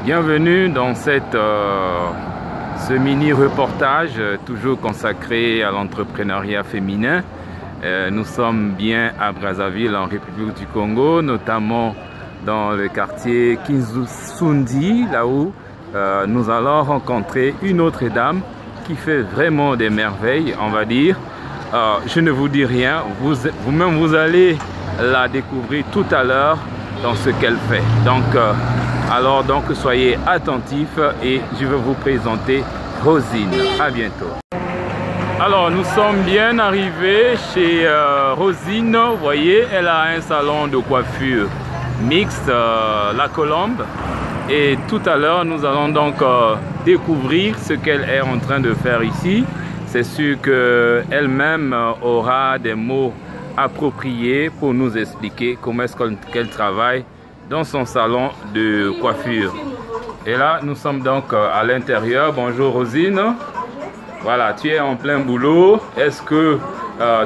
Bienvenue dans ce mini-reportage toujours consacré à l'entrepreneuriat féminin. Nous sommes bien à Brazzaville en République du Congo, notamment dans le quartier Kinzusundi, là où nous allons rencontrer une autre dame qui fait vraiment des merveilles, on va dire. Je ne vous dis rien, vous-même vous allez la découvrir tout à l'heure dans ce qu'elle fait. Alors soyez attentifs et je vais vous présenter Rosine. À bientôt. Alors nous sommes bien arrivés chez Rosine. Vous voyez, elle a un salon de coiffure mixte, La Colombe. Et tout à l'heure, nous allons donc découvrir ce qu'elle est en train de faire ici. C'est sûr qu'elle-même aura des mots appropriés pour nous expliquer comment est-ce qu'elle travaille dans son salon de coiffure. Et là, nous sommes donc à l'intérieur. Bonjour Rosine. Voilà, tu es en plein boulot. Est-ce que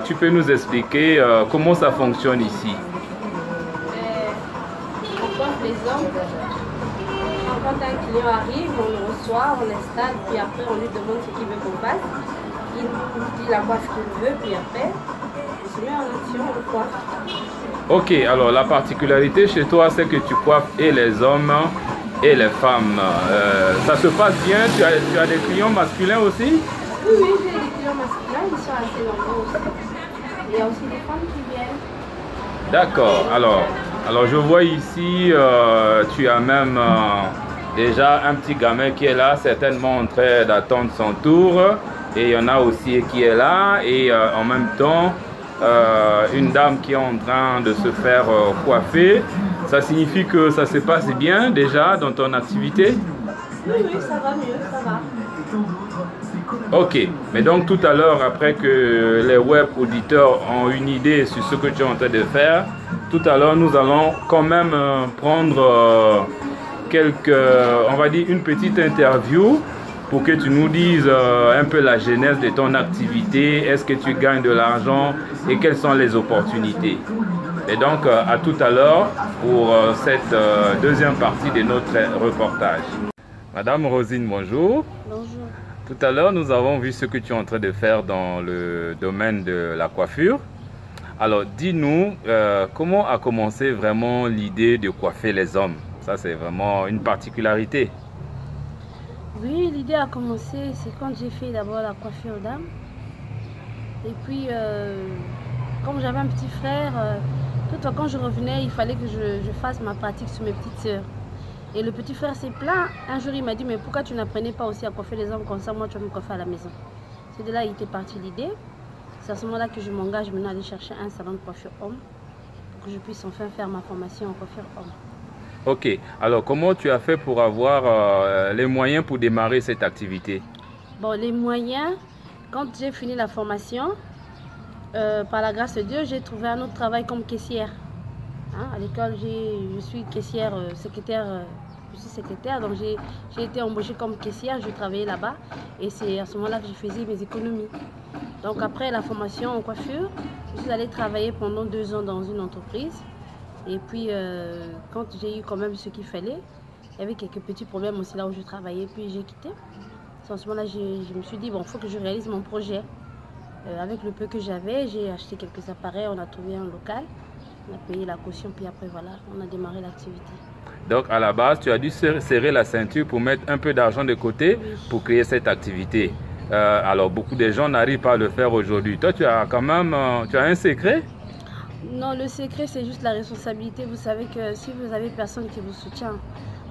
tu peux nous expliquer comment ça fonctionne ici? On coiffe les hommes. Quand un client arrive, on le reçoit, on l'installe, puis après on lui demande ce qu'il veut qu'on fasse. Il dit la coiffe qu'il veut, puis après on se met en action, on coiffe. Ok, alors la particularité chez toi, c'est que tu coiffes et les hommes et les femmes. Ça se passe bien? Tu as des clients masculins aussi? Oui, j'ai des clients masculins, ils sont assez nombreux aussi. Il y a aussi des femmes qui viennent. D'accord, alors je vois ici, tu as même déjà un petit gamin qui est là, certainement en train d'attendre son tour. Et il y en a aussi qui est là, et en même temps, une dame qui est en train de se faire coiffer. Ça signifie que ça se passe bien déjà dans ton activité? Oui, ça va mieux, ça va. Ok, mais donc tout à l'heure, après que les web auditeurs ont une idée sur ce que tu es en train de faire, tout à l'heure nous allons quand même prendre on va dire une petite interview pour que tu nous dises un peu la genèse de ton activité, est-ce que tu gagnes de l'argent et quelles sont les opportunités. Et donc à tout à l'heure pour cette deuxième partie de notre reportage. Madame Rosine, bonjour. Bonjour. Tout à l'heure, nous avons vu ce que tu es en train de faire dans le domaine de la coiffure. Alors, dis-nous, comment a commencé vraiment l'idée de coiffer les hommes? Ça, c'est vraiment une particularité. Oui, l'idée a commencé, c'est quand j'ai fait d'abord la coiffure dames. Et puis, comme j'avais un petit frère, tout le temps quand je revenais, il fallait que je fasse ma pratique sur mes petites sœurs. Et le petit frère s'est plaint. Un jour, il m'a dit, mais pourquoi tu n'apprenais pas aussi à coiffer les hommes comme ça? Moi, tu vas me coiffer à la maison. C'est de là qu'il était parti l'idée. C'est à ce moment-là que je m'engage maintenant à aller chercher un salon de coiffure homme pour que je puisse enfin faire ma formation en coiffure homme. Ok. Alors, comment tu as fait pour avoir les moyens pour démarrer cette activité? Bon, les moyens, quand j'ai fini la formation, par la grâce de Dieu, j'ai trouvé un autre travail comme caissière. Hein, à l'école, je suis caissière, secrétaire. Je suis secrétaire, donc j'ai été embauchée comme caissière, je travaillais là-bas et c'est à ce moment-là que je faisais mes économies. Donc après la formation en coiffure, je suis allée travailler pendant 2 ans dans une entreprise et puis quand j'ai eu quand même ce qu'il fallait, il y avait quelques petits problèmes aussi là où je travaillais puis j'ai quitté. C'est à ce moment-là je me suis dit bon, il faut que je réalise mon projet. Avec le peu que j'avais, j'ai acheté quelques appareils, on a trouvé un local, on a payé la caution puis après voilà, on a démarré l'activité. Donc à la base, tu as dû serrer la ceinture pour mettre un peu d'argent de côté pour créer cette activité. Alors beaucoup de gens n'arrivent pas à le faire aujourd'hui. Toi, tu as quand même tu as un secret? Non, le secret c'est juste la responsabilité. Vous savez que si vous avez personne qui vous soutient,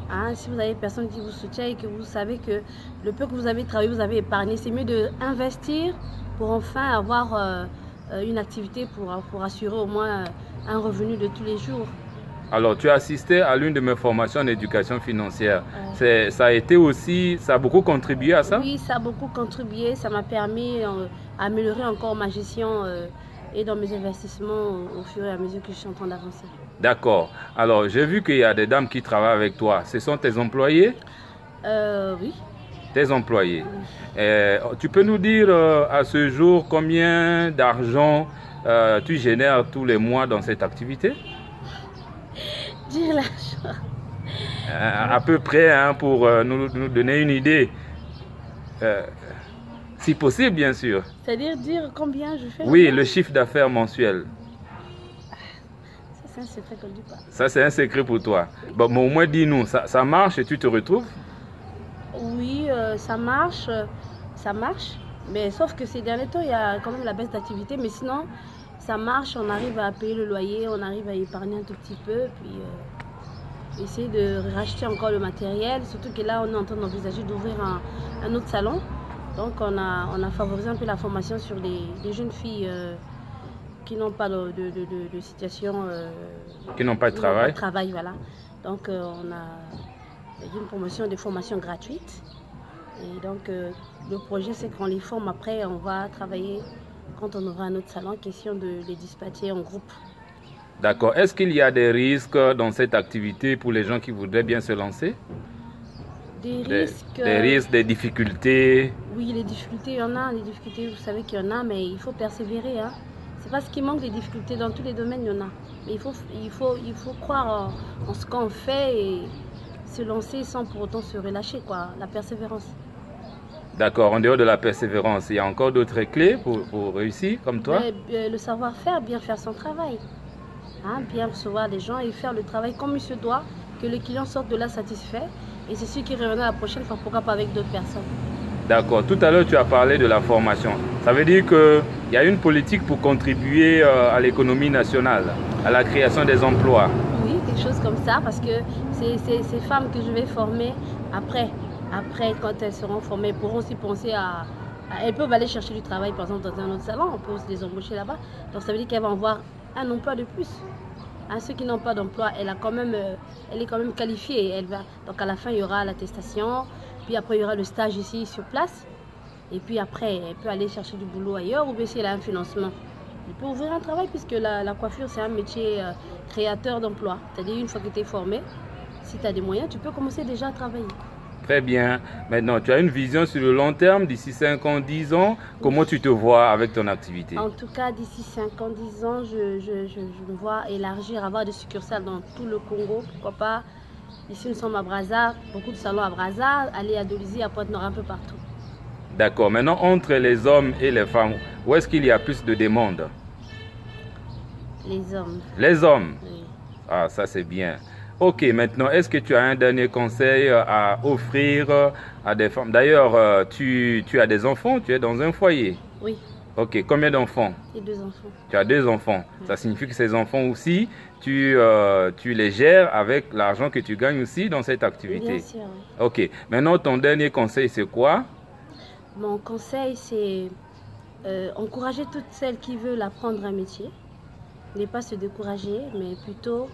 hein, si vous avez personne qui vous soutient et que vous savez que le peu que vous avez travaillé, vous avez épargné, c'est mieux d'investir pour enfin avoir une activité pour assurer au moins un revenu de tous les jours. Alors, tu as assisté à l'une de mes formations en éducation financière. Ça a été aussi, ça a beaucoup contribué à ça? Oui, ça a beaucoup contribué. Ça m'a permis d'améliorer encore ma gestion et dans mes investissements au fur et à mesure que je suis en train d'avancer. D'accord. Alors, j'ai vu qu'il y a des dames qui travaillent avec toi. Ce sont tes employés? Oui. Tes employés. Oui. Tu peux nous dire à ce jour combien d'argent tu génères tous les mois dans cette activité? Dire l'argent. à peu près, hein, pour nous donner une idée. Si possible, bien sûr. C'est-à-dire dire combien je fais? Oui, le chiffre d'affaires mensuel. Ça, c'est un secret qu'on ne dit pas. Ça, c'est un secret pour toi. Bon, mais au moins, dis-nous, ça marche et tu te retrouves? Oui, ça marche. Ça marche. Mais sauf que ces derniers temps, il y a quand même la baisse d'activité. Mais sinon, ça marche. On arrive à payer le loyer, on arrive à épargner un tout petit peu. Puis essayer de racheter encore le matériel. Surtout que là, on est en train d'envisager d'ouvrir un autre salon. Donc, on a favorisé un peu la formation sur les jeunes filles qui n'ont pas de situation. Qui n'ont pas de travail. Travail, voilà. Donc, on a une promotion de formation gratuite. Et donc, le projet, c'est qu'on les forme après, on va travailler quand on aura un autre salon, question de les dispatcher en groupe. D'accord. Est-ce qu'il y a des risques dans cette activité pour les gens qui voudraient bien se lancer? Des risques, des difficultés? Oui, les difficultés, il y en a. Les difficultés, vous savez qu'il y en a, mais il faut persévérer. Hein. C'est pas ce qui manque, les difficultés. Dans tous les domaines, il y en a. Mais il faut croire en ce qu'on fait et se lancer sans pour autant se relâcher, quoi. La persévérance. D'accord. En dehors de la persévérance, il y a encore d'autres clés pour réussir, comme toi? Le savoir-faire, bien faire son travail. Hein, bien recevoir les gens et faire le travail comme il se doit, que le client sorte de là satisfait. Et c'est celui qui reviendra la prochaine fois, pourquoi pas avec d'autres personnes. D'accord. Tout à l'heure, tu as parlé de la formation. Ça veut dire qu'il y a une politique pour contribuer à l'économie nationale, à la création des emplois. Oui, quelque chose comme ça, parce que ces femmes que je vais former, après, quand elles seront formées, elles pourront aussi penser à... Elles peuvent aller chercher du travail, par exemple, dans un autre salon, on peut aussi les embaucher là-bas. Donc ça veut dire qu'elles vont avoir un emploi de plus. Hein, ceux qui n'ont pas d'emploi, elle est quand même qualifiée. Donc à la fin, il y aura l'attestation, puis après, il y aura le stage ici sur place. Et puis après, elle peut aller chercher du boulot ailleurs ou bien si elle a un financement. Elle peut ouvrir un travail puisque la coiffure, c'est un métier créateur d'emploi. C'est-à-dire, une fois que tu es formé, si tu as des moyens, tu peux commencer déjà à travailler. Très bien. Maintenant, tu as une vision sur le long terme, d'ici 5 ans, 10 ans. Comment tu te vois avec ton activité? En tout cas, d'ici 5 ans, 10 ans, je me vois élargir, avoir des succursales dans tout le Congo. Pourquoi pas? Ici, nous sommes à Brazza, beaucoup de salons à Brazza, aller à Dolisie, à Pointe-Noire, un peu partout. D'accord. Maintenant, entre les hommes et les femmes, où est-ce qu'il y a plus de demandes? Les hommes. Les hommes? Oui. Ah, ça c'est bien. Ok, maintenant, est-ce que tu as un dernier conseil à offrir à des femmes? D'ailleurs, tu as des enfants, tu es dans un foyer? Oui. Ok, combien d'enfants? J'ai 2 enfants. Tu as 2 enfants. Oui. Ça signifie que ces enfants aussi, tu les gères avec l'argent que tu gagnes aussi dans cette activité? Bien sûr, oui. Ok, maintenant, ton dernier conseil, c'est quoi? Mon conseil, c'est encourager toutes celles qui veulent apprendre un métier. Ne pas se décourager, mais plutôt...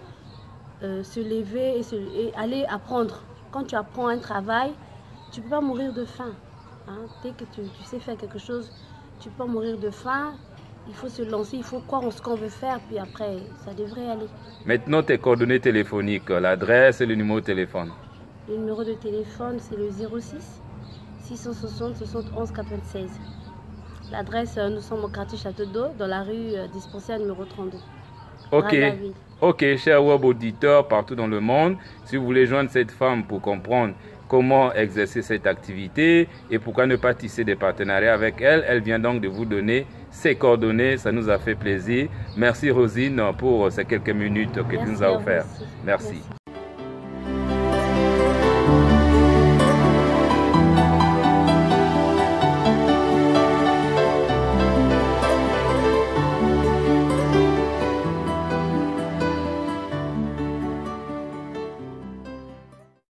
se lever et aller apprendre. Quand tu apprends un travail, tu ne peux pas mourir de faim. Hein? Dès que tu sais faire quelque chose, tu peux pas mourir de faim. Il faut se lancer, il faut croire en ce qu'on veut faire, puis après, ça devrait aller. Maintenant, tes coordonnées téléphoniques, l'adresse et le numéro de téléphone. Le numéro de téléphone, c'est le 06 660 71 96. L'adresse, nous sommes au quartier Château d'Eau, dans la rue Dispensaire numéro 32. Ok. Ok, chers web auditeurs partout dans le monde, si vous voulez joindre cette femme pour comprendre comment exercer cette activité et pourquoi ne pas tisser des partenariats avec elle, elle vient donc de vous donner ses coordonnées. Ça nous a fait plaisir. Merci Rosine pour ces quelques minutes que tu nous as offertes. Merci.